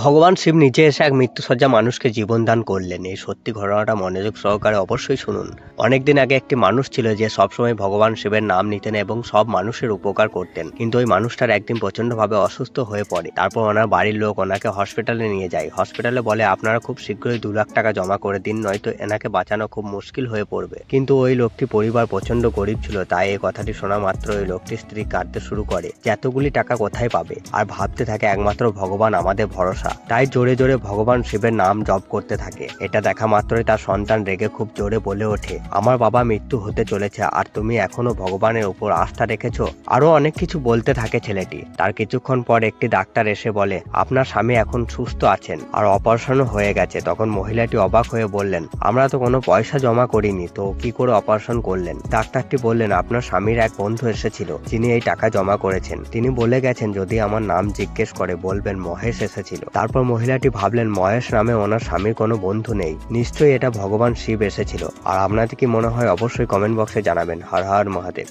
ভগবান শিব নিচে এসে এক মৃত্যুসজ্জা মানুষকে জীবন দান করলেন। এই সত্যি ঘটনাটা মনোযোগ সহকারে অবশ্যই শুনুন। অনেকদিন আগে একটি মানুষ ছিল যে সবসময় ভগবান শিবের নাম নিতেন এবং সব মানুষের উপকার করতেন। কিন্তু ওই মানুষটার একদিন প্রচন্ডভাবে অসুস্থ হয়ে পড়ে। তারপর ওনার বাড়ির লোক ওনাকে হসপিটালে নিয়ে যায়। হসপিটালে বলে আপনারা খুব শীঘ্রই 2 লাখ টাকা জমা করে দিন, নয়তো এনাকে বাঁচানো খুব মুশকিল হয়ে পড়বে। কিন্তু ওই লোকটি পরিবার প্রচন্ড গরিব ছিল, তাই এই কথাটি শোনা মাত্র ওই লোকটির স্ত্রী কাঁদতে শুরু করে যে এতগুলি টাকা কোথায় পাবে, আর ভাবতে থাকে একমাত্র ভগবান আমাদের ভরসা। তাই জোরে জোরে ভগবান শিবের নাম জপ করতে থাকে। এটা দেখা মাত্রই তার সন্তান রেগে খুব জোরে বলে ওঠে, আমার বাবা মৃত্যু হতে চলেছে আর তুমি এখনো ভগবানের উপর আস্থা রেখেছো। আরো অনেক কিছু বলতে থাকে ছেলেটি। তার কিছুক্ষণ পর একটি ডাক্তার এসে বলে আপনার স্বামী এখন সুস্থ আছেন আর অপারেশনও হয়ে গেছে। তখন মহিলাটি অবাক হয়ে বললেন, আমরা তো কোনো পয়সা জমা করিনি, তো কি করে অপারেশন করলেন? ডাক্তারটি বললেন, আপনার স্বামীর এক বন্ধু এসেছিল যিনি এই টাকা জমা করেছেন। তিনি বলে গেছেন যদি আমার নাম জিজ্ঞেস করে বলবেন মহেশ এসেছিল। তারপর মহিলাটি ভাবলেন মহেশ নামে ওনার স্বামীর কোনো বন্ধু নেই, নিশ্চয়ই এটা ভগবান শিব এসেছিল। আর আপনাদের কি মনে হয় অবশ্যই কমেন্ট বক্সে জানাবেন। হর হর মহাদেব।